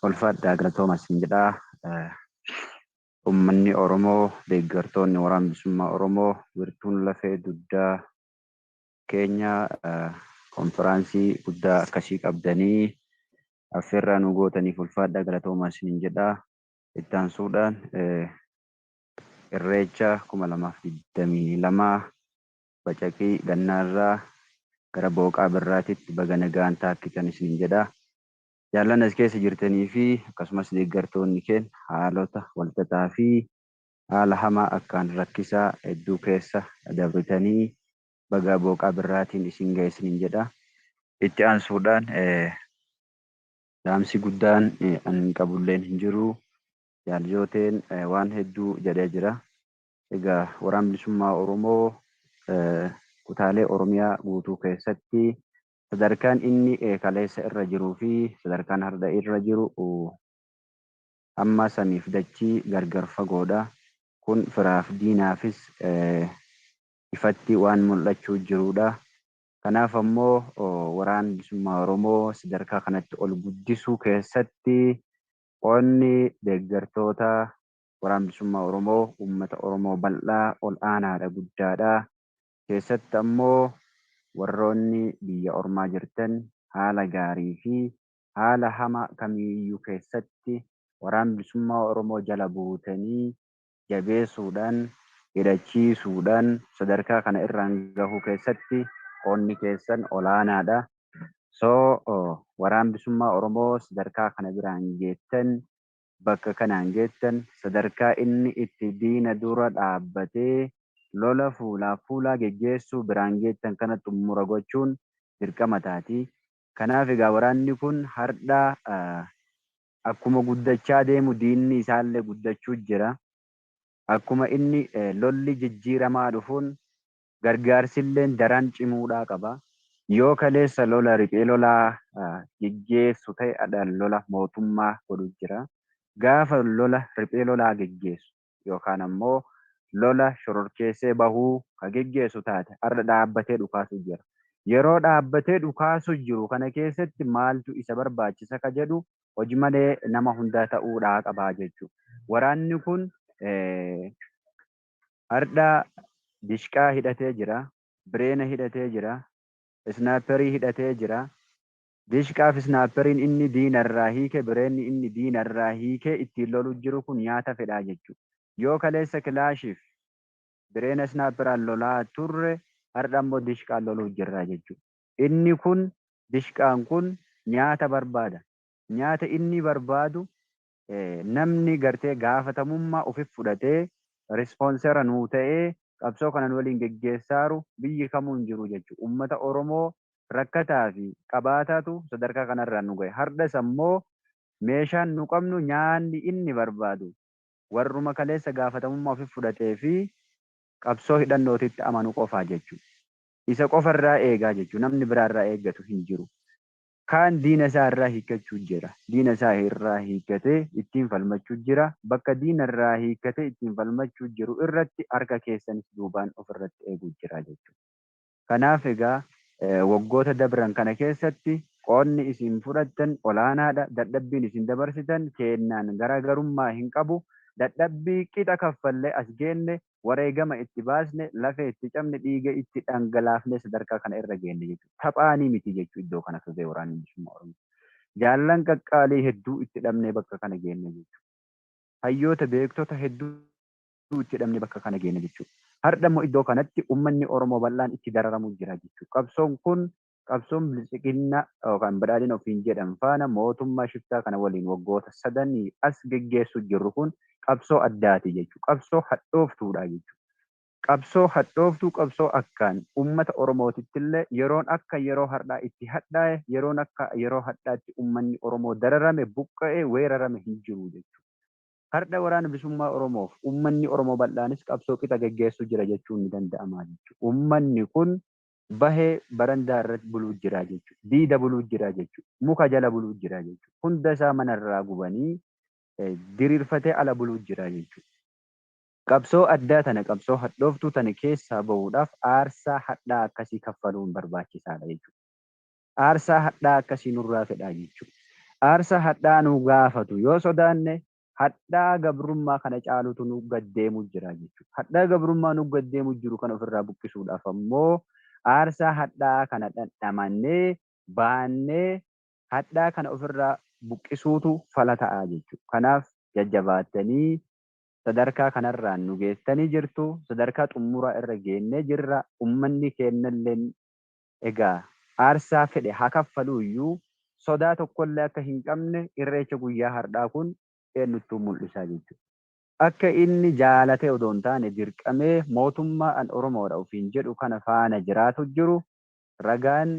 Ulfaadhaa galatoomas hin jedhaa. Uummanni Oromoo, deeggartoonni waraana bilisummaa Oromoo, wirtuun lafee dugdaa keenya konfiraansii guddaa akkasii qabdanii affeerraa nu gootaniif ulfaadhaa galatoomas hin jedhaa. Itti aansuudhaan Irreecha 2022 bacaqii gannaarraa gara booqaa birraatitti baga nagaan taakkitan isin jedhaa. Jaallan as keessa jirtanii fi akkasumas deeggartoonni keenya haalota walxaxaa fi haala hamaa akkaan rakkisaa hedduu keessa dabritanii baga booqaa birraatiin isin geessin jedha. Itti aansuudhaan dhaamsi guddaan an qabulleen hin jiru. Jaaljooteen waan hedduu jedhee jira. Egaa waraana bilisummaa Oromoo kutaalee Oromiyaa guutuu keessatti sadarkaan inni kaleessa irra jiruu fi sadarkaan har'a irra jiru amma samiif dachii gargar fagoodha. Kun firaaf diinaafis ifatti waan mul'achuu jirudha. Kanaaf ammoo waraana bilisummaa Oromoo sadarkaa kanatti ol guddisuu keessatti qoonni deeggartoota waraana bilisummaa Oromoo uummata Oromoo bal'aa ol aanaadha, guddaadha. Keessatti ammoo warroonni biyya ormaa jirtan haala gaarii fi haala hamaa kamiiyyuu keessatti waraana bilisummaa Oromoo jala buutanii jabeessuudhaan hidhachiisuudhaan sadarkaa kana irraan gahuu keessatti qoonni keessan olaanaadha. Waraana bilisummaa Oromoo sadarkaa kana biraan geettan, bakka kanaan geettan, sadarkaa inni itti diina dura dhaabbatee lola fuulaa geggeessuu biraan geettan kana xumura gochuun dirqama taati. Kanaaf egaa waraanni kun har'a akkuma guddachaa deemu diinni isaallee guddachuu jira. Akkuma inni lolli jijjiiramaa dhufuun gargaarsillee daran cimuudhaa qaba. Yoo kaleessa lola riphee lolaa geggeessu ta'e lola mootummaa godhu jira. Gaafa lola riphee lolaa geggeessu yookaan ammoo lola shororkeessee bahuu ka geggeessu taate har'a dhaabbatee dhukaasu jira. Yeroo dhaabbatee dhukaasu jiru kana keessatti maaltu isa barbaachisa ka jedhu hojii malee nama hundaa ta'uudhaa qabaa jechuudha. Waraanni kun har'a dishqaa hidhatee jira, bireena hidhatee jira, isnaaperii hidhatee jira. Dishqaa fi isnaaperiin inni diinarraa hiike, bireenni inni diinarraa hiike ittiin lolu jiru kun nyaata fedhaa jechuudha. Yoo kaleessa kilaashiif bireena isnaaperaan lolaa turre har'a ammoo dishqaan loluu jirra jechuudha. Inni kun dishqaan kun nyaata barbaada. Nyaata inni barbaadu namni gartee gaafatamummaa ofiif fudhatee rispoonsera nuu ta'ee qabsoo kanan waliin geggeessaaru biyyi kamuu hin jiru jechuudha. Uummata Oromoo rakkataa fi qabaataatu sadarkaa kanarraa nu gahe. Har'as ammoo meeshaan nu qabnu nyaanni inni barbaadu warruma kaleessa gaafatamummaa ofiif fudhatee fi qabsoo hidhannootitti amanu qofaa jechuudha. Isa qofarraa eegaa jechuudha. Namni biraarraa eeggatu hin jiru. Kaan diina isaa irraa hiikkachuu jira. Diina isaa irraa hiikkatee ittiin falmachuu jira. Bakka diina irraa hiikkatee ittiin falmachuu jiru irratti harka keessanis duubaan ofirratti eeguu jira jechuudha. Kanaaf egaa waggoota dabran kana keessatti qoonni isin fudhattan olaanaadha. Dadhabbiin isin dabarsitan kennaan garaagarummaa hin qabu. Dadhabbii qixa kaffallee as geenne wareegama itti baasne lafee itti cabne dhiiga itti dhangalaafne sadarkaa kana irra geenne jechuudha. Taphaanii miti jechuudha iddoo kana turre waraanni bilisummaa Oromoo. Jaallan qaqqaalii hedduu itti dhabnee bakka kana geenne jechuudha. Hayyoota beektota hedduu itti dhabnee bakka kana geenne jechuudha. Har'a immoo iddoo kanatti uummanni Oromoo bal'aan itti dararamu jira jechuudha. Qabsoon kun qabsoon bilisiginna yookaan badhaadhina ofiin jedhan faana mootummaa shiftaa kana waliin waggoota 3 as geggeessu jirru kun qabsoo addaati jechuudha. Qabsoo hadhooftuudha jechuudha. Qabsoo hadhooftuu qabsoo akkaan uummata Oromootitti illee yeroon akka yeroo har'aa itti hadhaa'e yeroon akka yeroo hadhaatti uummanni Oromoo dararame buqqa'ee weerarame hin jiru jechuudha. Har'a waraana bilisummaa Oromoof uummanni Oromoo bal'aanis qabsoo qixa geggeessu jira jechuun ni danda'ama jechuudha. Uummanni kun bahee barandaa irratti buluu jira jechuudha. Diida buluu jira jechuudha. Muka jala buluu jira jechuudha. Hunda isaa manarraa gubanii diriirfatee ala buluu jira jechuudha. Qabsoo addaa tana qabsoo hadhooftuu tana keessaa bahuudhaaf aarsaa hadhaa akkasii kaffaluun barbaachisaadha jechuudha. aarsaa hadhaa akkasii nurraa fedhaa jechuudha. Aarsaa hadhaa nu gaafatu yoo sodaanne hadhaa gabrummaa kana caalutu nu gaddeemu jira jechuudha. Hadhaa gabrummaa nu gaddeemu jiru kana ofirraa buqqisuudhaaf ammoo aarsaa hadhaa kana dhandhamannee baannee hadhaa kana ofirraa buqqisuutu fala ta'aa jechuudha. Kanaaf jajjabaattanii sadarkaa kanarraan nu geessanii jirtu. Sadarkaa xumuraa irra geennee jirra. Uummanni keenyallee egaa aarsaa fedhe haa kaffaluu iyyuu sodaa tokkollee akka hin qabne irreecha guyyaa har'aa kun eenyuttuu mul'isaa jechuudha. Akka inni jaalatee odoo hin taane dirqamee mootummaan Oromoodha ofiin jedhu kana faana jiraatu jiru ragaan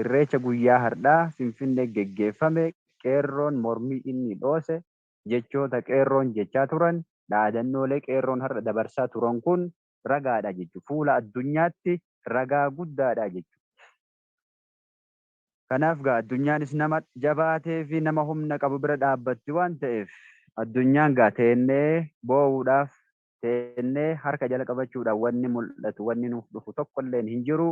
irreecha guyyaa har'aa Finfinnee geggeeffame qeerroon mormii inni dhoose jechoota qeerroon jechaa turan dhaadannoolee qeerroon har'a dabarsaa turan kun ragaadha jechuudha. Fuula addunyaatti ragaa guddaadha jechuudha. Kanaaf gaa addunyaanis nama jabaatee fi nama humna qabu bira dhaabbatti waan ta'eef addunyaan gaa teennee boo'uudhaaf teennee harka jala qabachuudhaaf wanni mul'atu wanni nuuf dhufu tokkollee hin jiru.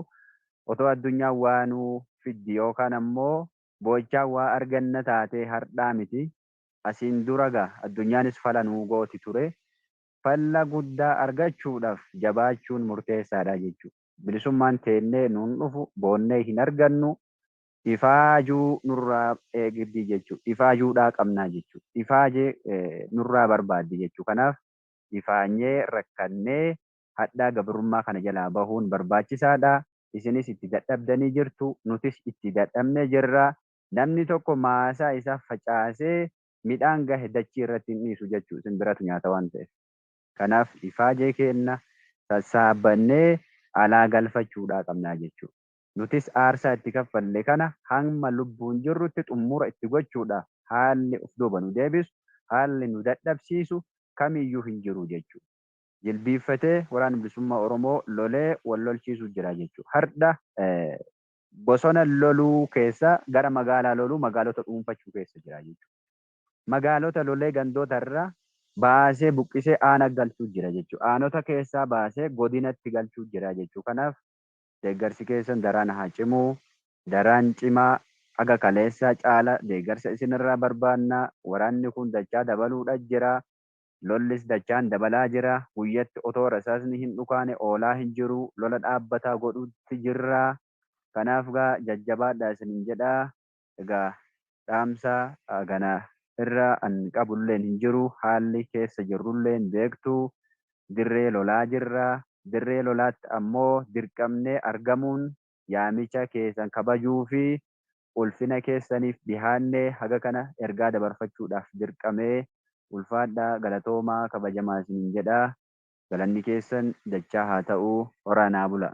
Otoo addunyaan waa nuuf fiddi yookaan ammoo boo'ichaan waa arganna taatee har'aa miti. Asiin dura gaa addunyaanis fala nuu gooti ture. Falla guddaa argachuudhaaf jabaachuun murteessaadha jechuudha. Bilisummaan teennee nuun dhufu boonnee hin argannu. Ifaajuu nurraa eegiddi jechuudha. Ifaajuudhaa qabnaa jechuudha. Ifaajee nurraa barbaaddi jechuudha. Kanaaf ifaanyee rakkannee hadhaa gabrummaa kana jalaa bahuun barbaachisaadha. Isinis itti dadhabdanii jirtu. Nutis itti dadhabnee jirra. Namni tokko maasaa isaa facaasee midhaan gahe dachii irratti hin dhiisu jechuudha. Isin biratu nyaata waan ta'eef. Kanaaf ifaajee keenna sassaabannee alaa galfachuudhaa qabnaa jechuudha. Nutis aarsaa itti kaffalle kana hamma lubbuun jirrutti xumura itti gochuudha. Haalli of duuba nu deebisu, haalli nu dadhabsiisu kamiyyuu hin jiru jechuudha. Jilbiiffatee waraana bilisummaa Oromoo lolee wal lolchiisu jira jechuudha. Har'a bosona loluu keessa gara magaalaa loluu magaalota dhuunfachuu keessa jira jechuudha. Magaalota lolee gandoota irraa baasee buqqisee aana galchuu jira jechuudha. Aanota keessaa baasee godinatti galchuu jira jechuudha. Kanaaf deeggarsi keessan daraan haa cimu, daraan cimaa aga kaleessaa caala deeggarsa isinirraa barbaanna. Waraanni kun dachaa dabaluudha jira. Lollis dachaan dabalaa jira. Guyyatti otoo rasaasni hin dhukaane oolaa hin jiru. Lola dhaabbataa godhutti jirra. Kanaaf gaa jajjabaadha isinin jedha. Egaa dhaamsa gana irra an qabulleen hin jiru. Haalli keessa jirrulleen beektu. Dirree lolaa jirra. Dirree lolaatti ammoo dirqamnee argamuun yaamicha keessan kabajuu fi ulfina keessaniif dhihaannee haga kana ergaa dabarfachuudhaaf dirqamee ulfaadhaa galatoomaa kabajamaa isiniin jedha. Galanni keessan dachaa haa ta'u. Waraanaa bula.